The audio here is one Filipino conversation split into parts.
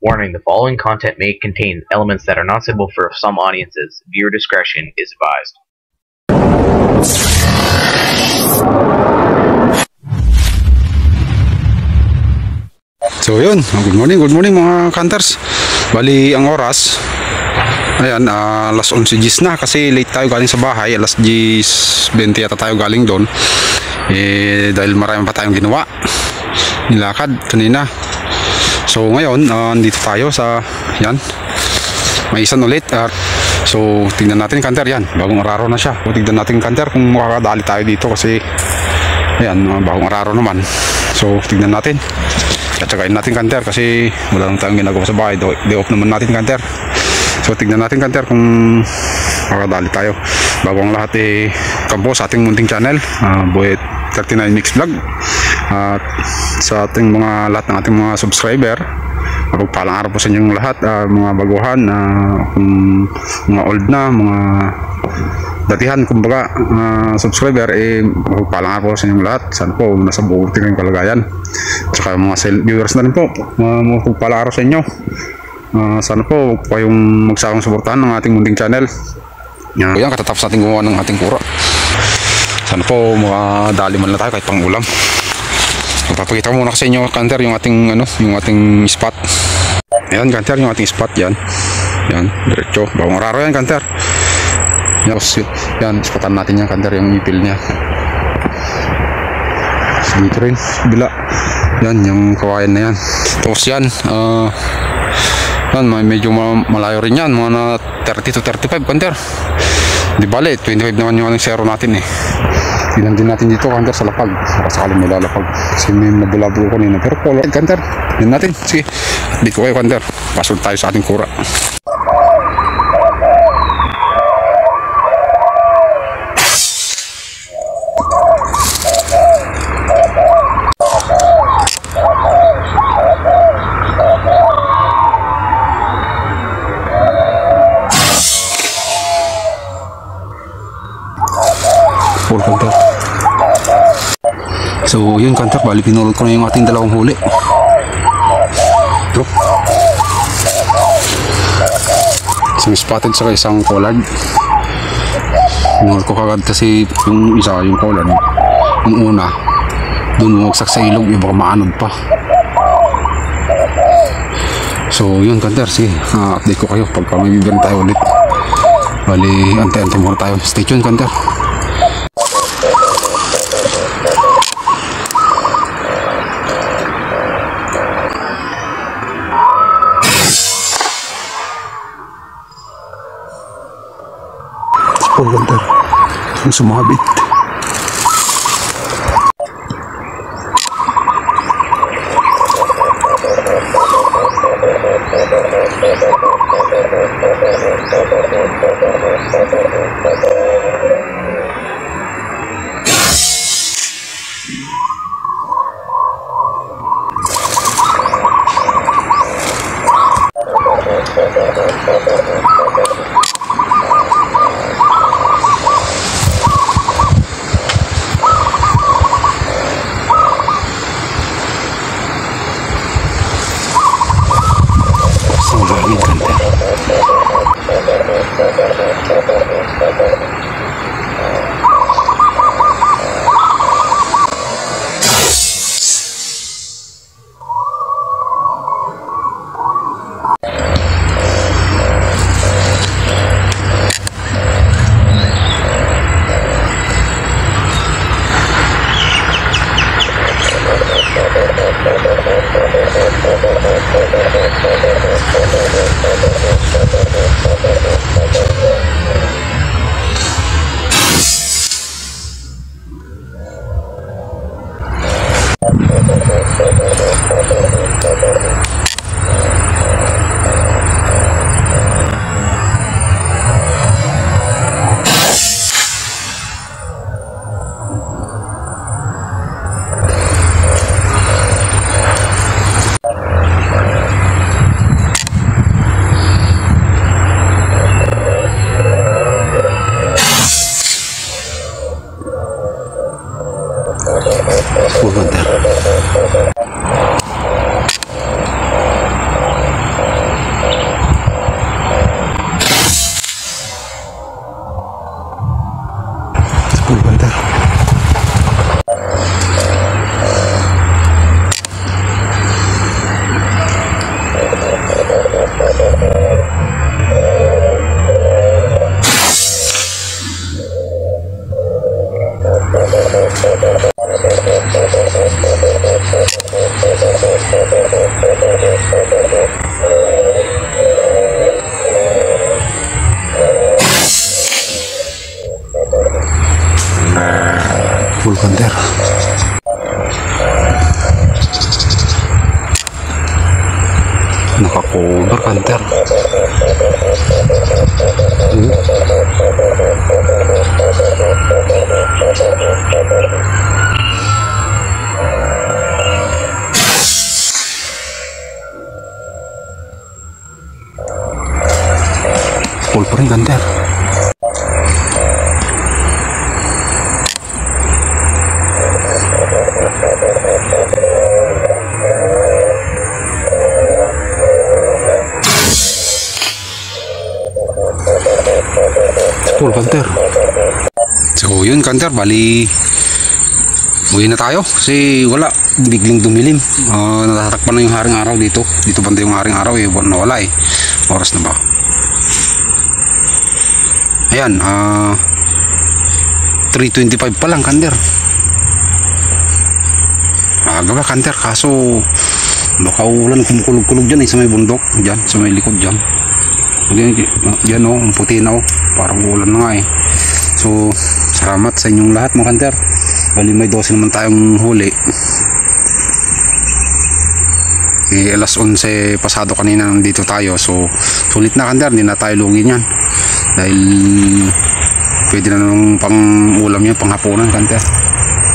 Warning, the following content may contain elements that are not suitable for some audiences. Viewer discretion is advised. So yun, good morning mga Kanters. Bali ang oras, ayan, alas 11:10 na kasi late tayo galing sa bahay. Alas 10:20 yata tayo galing doon. Dahil marami pa tayong ginawa, nilakad kanina. So ngayon, dito tayo sa, yan, may isan ulit. So tingnan natin Kanter, yan, bagong araro na siya. So, tingnan natin Kanter kung makakadali tayo dito kasi, ayan, bagong araro naman. So tingnan natin. Katsagain natin Kanter kasi wala nang tayong ginagawa sa bahay. Day off naman natin Kanter. So tignan natin Kanter kung makakadali tayo. Bago ang lahat, kampo sa ating munting channel, Boyet 39 Mix Vlog. At sa ating lahat ng ating mga subscriber, mapagpalang araw po sa inyong lahat, mga baguhan, mga old na, mga datihan, kumbaga, subscriber, mapagpalang araw po sa inyong lahat. Sana po nasa buti kayong kalagayan. Tsaka mga viewers na rin po, mapagpalang araw sa inyo. Sana po huwag po kayong magsawang suportahan ng ating munting channel. Yan, katatapos natin gumawa ng ating kura. Sana po makadali man lang tayo kahit pang ulam. Magpapakita ko muna sa inyo Kanter yung ating yung ating spot. Ayan Kanter, yung ating spot, yan. Yan, diretso. Bagong araro yan Kanter. Yan, spotan natin yan Kanter, yung ipil niya. Dito rin, bila. Yan, yung kawayan na yan. Tapos yan, medyo malayo rin yan, mga 30 to 35 Kanter. Di bale, 25 naman yung zero natin Tinan din natin dito Kanter sa lapag. Baka sakaling may lalapag kasi may nabulabo ko kanina. Pero color Kanter, yun natin. Sige, di ko kayo Kanter. Pasok tayo sa ating kura. Kanter. So yun Kanter, bali pinulot ko na yung ating dalawang huli. Ito, isang spotted sa isang collard. Pinulot ko kagad kasi yung isa, yung collard, yung una dun bumagsak sa ilog, iba maanod pa. So yun Kanter, sige, update ko kayo pagka may bibigyan tayo ulit. Bali ante-ante muna tayo. Stay tuned Kanter. Oh, Kanter, ang sumabit. Naka-cover, Hunter. Full pa rin, Hunter. Full, Hunter. So yun, Hunter, bali uwi na tayo kasi wala, biglang dumilim. Natatakpan na yung haring araw dito banda yung haring araw eh, nawala eh. Oras na ba? Ayan, 3:25 pa lang, Hunter. Aga ba, Hunter? Kaso baka ulan, kumukulog-kulog dyan eh, sa may bundok dyan, sa may likod dyan. Yan o, ang puti na o, parang ulan na nga eh. So salamat sa inyong lahat, mga Hunter. Bali may 12 naman tayong huli eh, alas 11 pasado kanina nandito tayo. So sulit na, Hunter, hindi na tayo lugi niyan dahil pwede na nung pang ulam yan, pang hapunan, Hunter.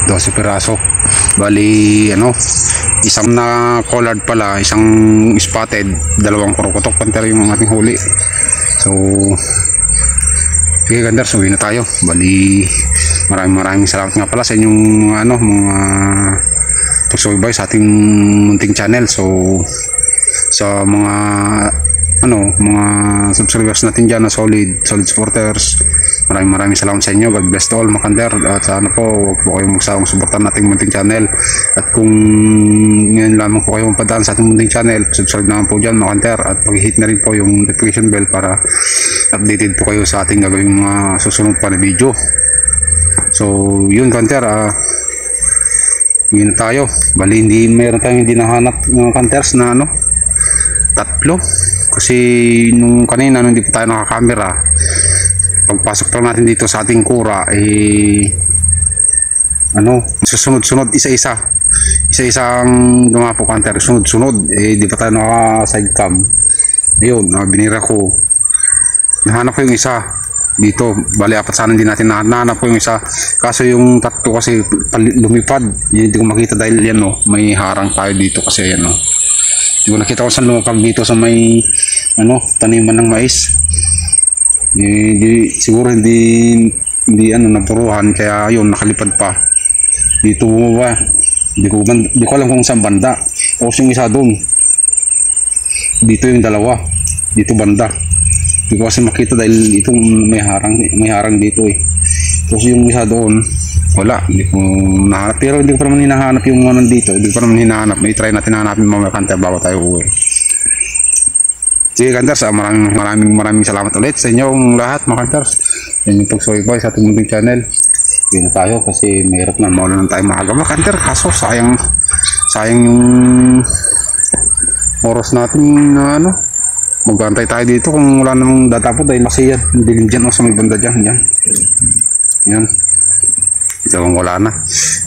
12 piraso. Bali ano, isang na collard pala, isang spotted, dalawang kurokotok, Hunter, yung ating huli. So sige, Hunter, so uwi na tayo. Bali maraming salamat nga pala sa inyong ano, mga pagsubaybay sa ating munting channel. So sa mga ano, mga subscribers natin dyan na solid supporters, maraming salamat sa inyo. God bless to all, mga Hunter. At sana po huwag po kayong magsawang suportahan nating munting channel. At kung ngayon lamang po kayong padaan sa ating munting channel, subscribe naman po dyan, mga Hunter, at pag-hit na rin po yung notification bell para updated po kayo sa ating gagawing mga susunod pa na video. So yun, Hunter, yun tayo. Bali mayroon tayong hindi nahanap, mga Hunters, na ano, tatlo. Kasi nung kanina, nung hindi pa tayo nakakamera, pagpasok pa natin dito sa ating kura eh, ano, susunod-sunod, isa-isang dumapo, Hunter, sunod-sunod eh, di pa tayo naka side cam. Ayun, binira ko, nahanap ko yung isa dito. Bali apat sana, hindi natin nahanap ko yung isa, kaso yung tatlo kasi lumipad, hindi ko makita dahil yan no, may harang tayo dito kasi ayan no. Hindi ko nakita ko saan lumapag dito sa may ano, taniman ng mais. Siguro hindi ano, napuruhan, kaya yun, nakalipad pa dito bumaba. Hindi ko alam kung saan banda. Tapos yung isa doon, dito yung dalawa, dito banda. Hindi ko kasi makita dahil itong may harang dito eh. Tapos yung isa doon, wala, hindi ko nahanap. Pero hindi ko pa naman hinahanap yung ano dito, hindi ko pa naman hinahanap. May try natin hanapin mga Hunter bago tayo uwi. Sige, Hunters, maraming salamat ulit sa inyong lahat, mga Hunters. Yan yung pagsubaybay sa ating munting channel. Yun na tayo kasi mahirap na maulan tayo maaga, mga Hunter. Kaso sayang yung oras natin na ano, mag-antay tayo dito kung wala namang datapot dahil kasi yan, dilim dyan o sa may banda dyan. Yan. Ito wala na.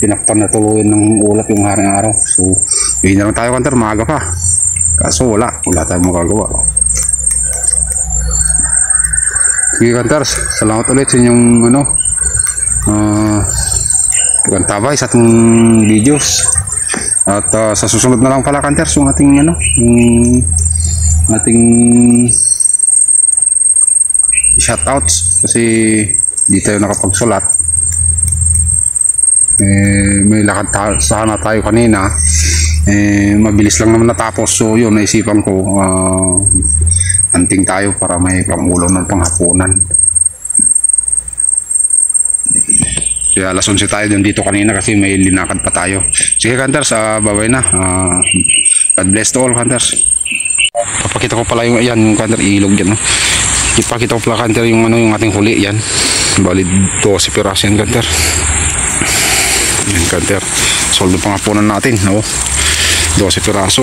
Tinakpan na tuluyan ng ulap yung haring araw. So yun na lang tayo, Hunter, maaga pa. Kaso wala tayong magagawa. Sige, Hunters, salamat ulit sa inyong ano, pagkantabay sa ating videos. At sa susunod na lang pala, Hunters, yung ating ano, yung ating shoutouts kasi di tayo nakapagsulat. May lakad sana tayo kanina, mabilis lang naman natapos. So yun, naisipan ko anting tayo para may pangulo ng panghapunan. Kaya alas 11 tayo dito kanina kasi may linakad pa tayo. Sige, Hunters, bye-bye na. God bless to all, Hunters. Papakita ko pala yung ayan, yung Hunter, ilog dyan, no? Ipakita ko pala, Hunter, yung ano, yung ating huli yan. Bali 12 piraso yan, Hunter. Yan, Hunter, soldo pangapunan natin, no? 12 piraso.